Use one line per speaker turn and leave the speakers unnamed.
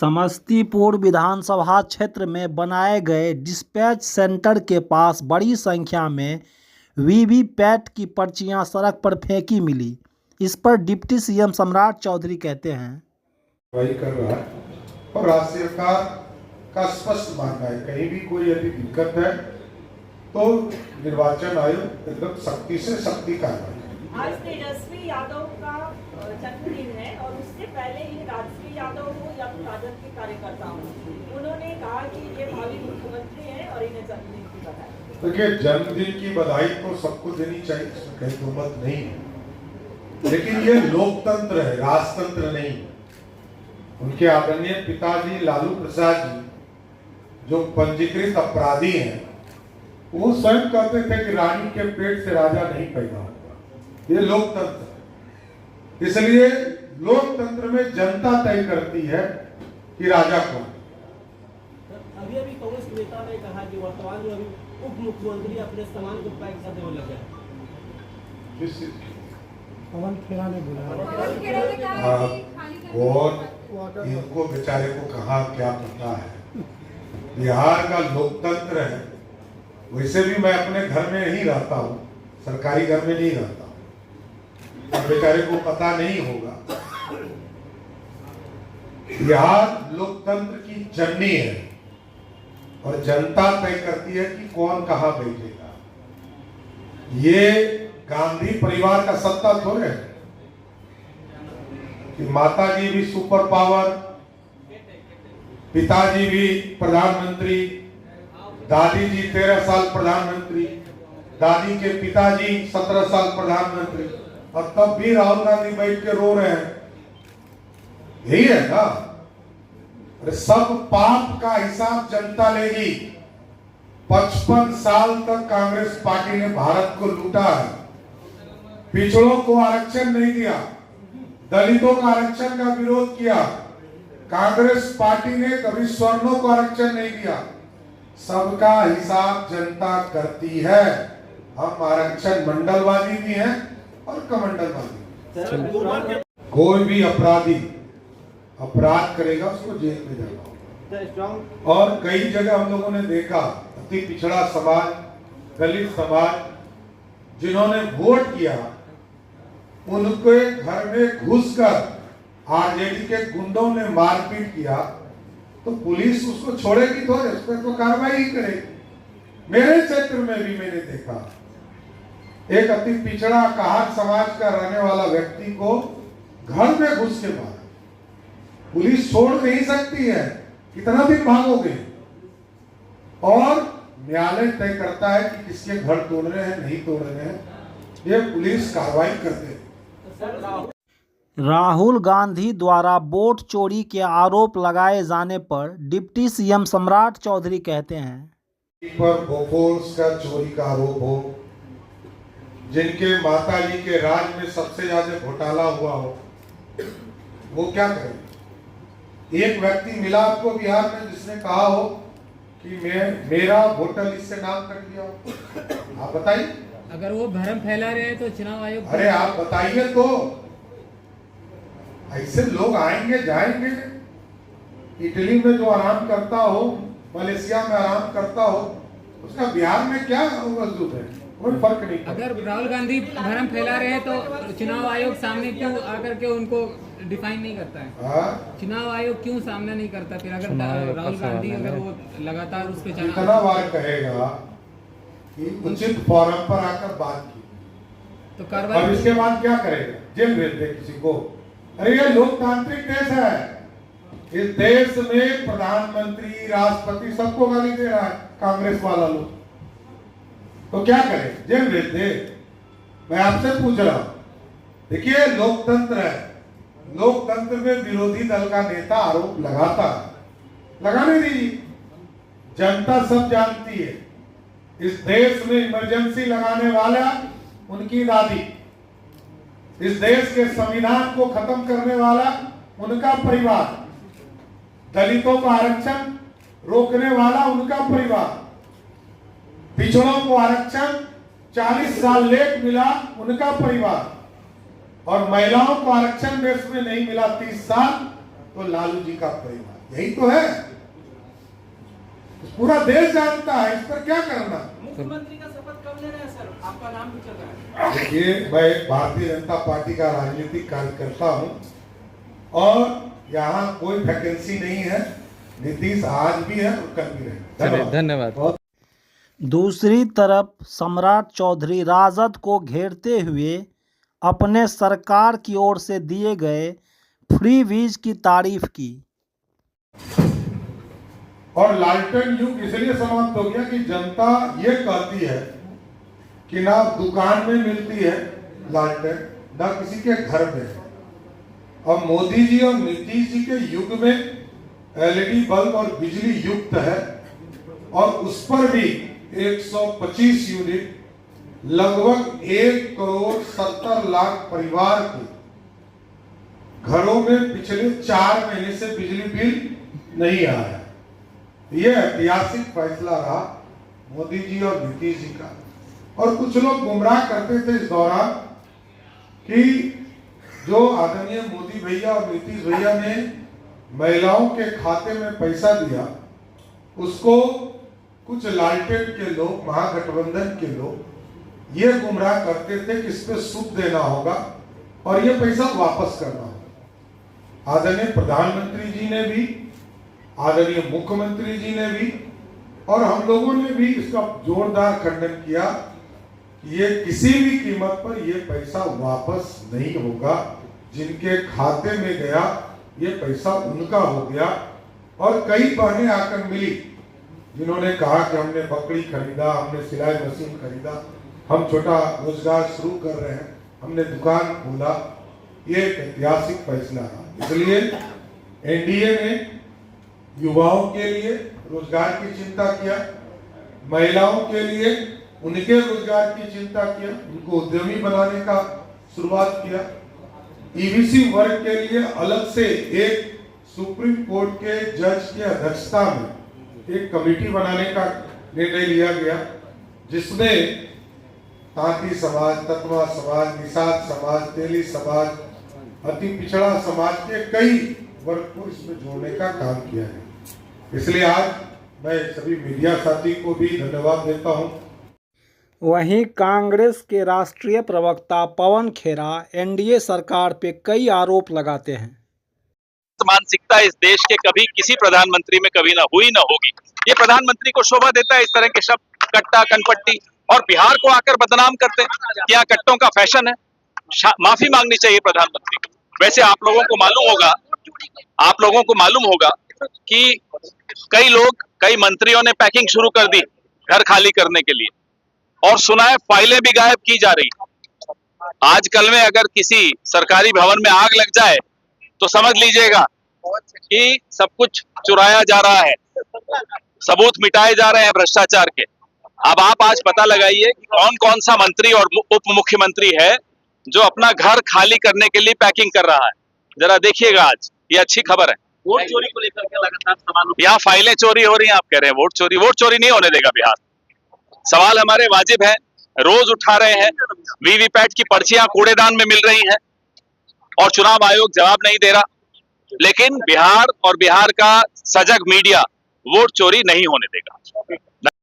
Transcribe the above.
समस्तीपुर विधानसभा क्षेत्र में बनाए गए डिस्पैच सेंटर के पास बड़ी संख्या में वीवीपैट की पर्चियां सड़क पर फेंकी मिली। इस पर डिप्टी सीएम सम्राट चौधरी कहते हैं,
वही कर रहा है और राज्य सरकार का स्पष्ट मानना है कहीं भी कोई यदि दिक्कत है तो निर्वाचन आयोग एकदम सख्ती से सख्ती कार्रवाई।
आज तेजस्वी यादव का जन्मदिन है और उससे पहले ही राजश्री यादव हो या फिर राजद के कार्यकर्ता हो, उन्होंने कहा कि ये भावी मुख्यमंत्री हैं और इन्हें जन्मदिन की बधाई।
देखिए, जन्मदिन की बधाई तो सबको देनी चाहिए, इसमें कहीं दो मत नहीं है, लेकिन ये लोकतंत्र है, राजतंत्र नहीं। उनके आदरणीय पिताजी लालू प्रसाद जी जो पंजीकृत अपराधी हैं, वो स्वयं कहते थे कि रानी के पेट से राजा नहीं पैदा होगा। ये लोकतंत्र है, इसलिए लोकतंत्र में जनता तय करती है कि राजा कौन।
अभी कांग्रेस नेता ने कहा कि वर्तमान जो अभी उप मुख्यमंत्री अपने सामान को पैक करने में लगे।
पवन खेड़ा ने बोला
और इनको बेचारे को कहा क्या पता है। बिहार का लोकतंत्र है, वैसे भी मैं अपने घर में ही रहता हूँ, सरकारी घर में नहीं रहता हूँ, बेचारे को पता नहीं होगा। बिहार लोकतंत्र की जननी है और जनता तय करती है कि कौन कहां बैठेगा। ये गांधी परिवार का सत्ता थोड़े है कि माताजी भी सुपर पावर, पिताजी भी प्रधानमंत्री, दादी जी 13 साल प्रधानमंत्री, दादी के पिताजी 17 साल प्रधानमंत्री, और तब भी राहुल गांधी बैठ के रो रहे हैं। यही है ना। अरे सब पाप का हिसाब जनता लेगी। 55 साल तक कांग्रेस पार्टी ने भारत को लूटा है। पिछड़ों को आरक्षण नहीं दिया, दलितों का आरक्षण का विरोध किया। कांग्रेस पार्टी ने कभी स्वर्णों को आरक्षण नहीं दिया। सबका हिसाब जनता करती है। हम आरक्षण मंडलवादी भी हैं और कमंडलवादी। कोई भी अपराधी अपराध करेगा उसको जेल में जाना होगा। और कई जगह हम लोगों ने देखा अति पिछड़ा समाज, दलित समाज जिन्होंने वोट किया, उनके घर में घुसकर आरजेडी के गुंडों ने मारपीट किया, तो पुलिस उसको छोड़ेगी थोड़े, उस पर तो कार्रवाई ही करेगी। मेरे क्षेत्र में भी मैंने देखा एक अति पिछड़ा कहार समाज का रहने वाला व्यक्ति को घर में घुस के मारा। पुलिस छोड़ नहीं सकती है, कितना दिन भागोगे। और न्यायालय तय करता है कि किसके घर तोड़ रहे हैं, नहीं तोड़ रहे हैं, ये पुलिस कार्रवाई करते हैं।
राहुल गांधी द्वारा वोट चोरी के आरोप लगाए जाने पर डिप्टी सीएम सम्राट चौधरी कहते हैं,
पर बोफोर्स का चोरी का आरोप हो, जिनके माताजी के राज में सबसे ज्यादा घोटाला हुआ हो, वो क्या करें। एक व्यक्ति मिला आपको बिहार में जिसने कहा हो कि मेरा होटल इससे नाम कट गया, आप बताइए।
अगर वो भ्रम फैला रहे हैं तो चुनाव आयोग,
अरे आप बताइए तो। ऐसे लोग आएंगे जाएंगे। इटली में जो आराम करता हो, मलेशिया में आराम करता हो, उसका बिहार में क्या वजूद है, कोई फर्क नहीं।
अगर राहुल गांधी भ्रम फैला रहे हैं तो चुनाव आयोग सामने क्यों आकर के उनको डिफाइन नहीं करता है? चुनाव आयोग क्यों सामना नहीं करता? फिर अगर राहुल गांधी अगर वो लगातार उस पे
कितना बार कहेगा कि उचित फोरम पर आकर बात की, तो कार्रवाई। और इसके बाद क्या करेगा? जेल भेज दे किसी को। अरे ये लोकतांत्रिक देश है। इस देश में प्रधानमंत्री, राष्ट्रपति सबको गाली दे रहा है कांग्रेस वाला लोग, तो क्या करे? जेल भेज दे। मैं आपसे पूछ रहा हूं, देखिए लोकतंत्र है, लोकतंत्र में विरोधी दल का नेता आरोप लगाता है, लगाने दीजिए। जनता सब जानती है, इस देश में इमरजेंसी लगाने वाला उनकी दादी, इस देश के संविधान को खत्म करने वाला उनका परिवार, दलितों का आरक्षण रोकने वाला उनका परिवार, पिछड़ों को आरक्षण 40 साल लेट मिला उनका परिवार, और महिलाओं को आरक्षण देश में नहीं मिला 30 साल तो लालू जी का परिवार, यही तो है। पूरा देश जानता है, इस पर क्या करना।
मुख्यमंत्री का शपथ कब ले रहे हैं सर? आपका नाम भी चल रहा है।
देखिए, मैं भारतीय जनता पार्टी का राजनीतिक कार्यकर्ता हूं और यहाँ कोई वैकेंसी नहीं है। नीतीश आज भी है और कल भी रहेगा।
धन्यवाद।
दूसरी तरफ सम्राट चौधरी राजद को घेरते हुए अपने सरकार की ओर से दिए गए फ्री वीज की तारीफ की।
और लालटेन युग इसलिए समाप्त हो गया कि जनता ये कहती है कि ना दुकान में मिलती है लालटेन, ना किसी के घर में है। अब मोदी जी और नीतीश जी के युग में एलईडी बल्ब और बिजली युक्त है और उस पर भी 125 यूनिट लगभग 1,70,00,000 परिवार के घरों में पिछले 4 महीने से बिजली बिल नहीं आया है। यह ऐतिहासिक फैसला रहा मोदी जी और नीतीश जी का। और कुछ लोग गुमराह करते थे इस दौरान कि जो आदरणीय मोदी भैया और नीतीश भैया ने महिलाओं के खाते में पैसा दिया, उसको कुछ लालटेन के लोग, महागठबंधन के लोग ये गुमराह करते थे कि इस पे सूद देना होगा और ये पैसा वापस करना होगा। आदरणीय प्रधानमंत्री जी ने भी, आदरणीय मुख्यमंत्री जी ने भी और हम लोगों ने भी इसका जोरदार खंडन किया कि ये किसी भी कीमत पर ये पैसा वापस नहीं होगा। जिनके खाते में गया ये पैसा उनका हो गया। और कई बहनें आकर मिली जिन्होंने कहा कि हमने बकरी खरीदा, हमने सिलाई मशीन खरीदा, हम छोटा रोजगार शुरू कर रहे हैं, हमने दुकान खोला। ये एक ऐतिहासिक फैसला है। इसलिए एनडीए ने युवाओं के लिए रोजगार की चिंता किया, महिलाओं के लिए उनके रोजगार की चिंता किया, उनको उद्यमी बनाने का शुरुआत किया। ईबीसी वर्ग के लिए अलग से एक सुप्रीम कोर्ट के जज की अध्यक्षता में एक कमेटी बनाने का निर्णय लिया गया, जिसमें तांती समाज, तत्वा समाज, निषाद समाज, तेली समाज, अति पिछड़ा समाज के कई वर्ग को इसमें जोड़ने का काम किया है। इसलिए आज मैं सभी मीडिया साथी को भी धन्यवाद देता हूं।
वहीं कांग्रेस के राष्ट्रीय प्रवक्ता पवन खेरा एनडीए सरकार पे कई आरोप लगाते हैं।
मानसिकता इस देश के कभी किसी प्रधानमंत्री में कभी ना हुई ना होगी। ये प्रधानमंत्री को शोभा देता है इस तरह के शब्द, कट्टा, कनपट्टी, और बिहार को आकर बदनाम करते हैं। क्या कट्टों का फैशन है? माफी मांगनी चाहिए प्रधानमंत्री को। वैसे आप लोगों को मालूम होगा कि कई लोग, कई मंत्रियों ने पैकिंग शुरू कर दी घर खाली करने के लिए, और सुना है फाइलें भी गायब की जा रही। आजकल में अगर किसी सरकारी भवन में आग लग जाए तो समझ लीजिएगा कि सब कुछ चुराया जा रहा है, सबूत मिटाए जा रहे हैं भ्रष्टाचार के। अब आप आज पता लगाइए कि कौन कौन सा मंत्री और उप मुख्यमंत्री है जो अपना घर खाली करने के लिए पैकिंग कर रहा है। जरा देखिएगा, आज ये अच्छी खबर है। वोट चोरी को लेकर के लगातार सवाल, यहाँ फाइलें चोरी हो रही हैं, आप कह रहे हैं वोट चोरी नहीं होने देगा बिहार। सवाल हमारे वाजिब है, रोज उठा रहे हैं। वीवीपैट की पर्चियां कूड़ेदान में मिल रही हैं और चुनाव आयोग जवाब नहीं दे रहा। लेकिन बिहार और बिहार का सजग मीडिया वोट चोरी नहीं होने देगा।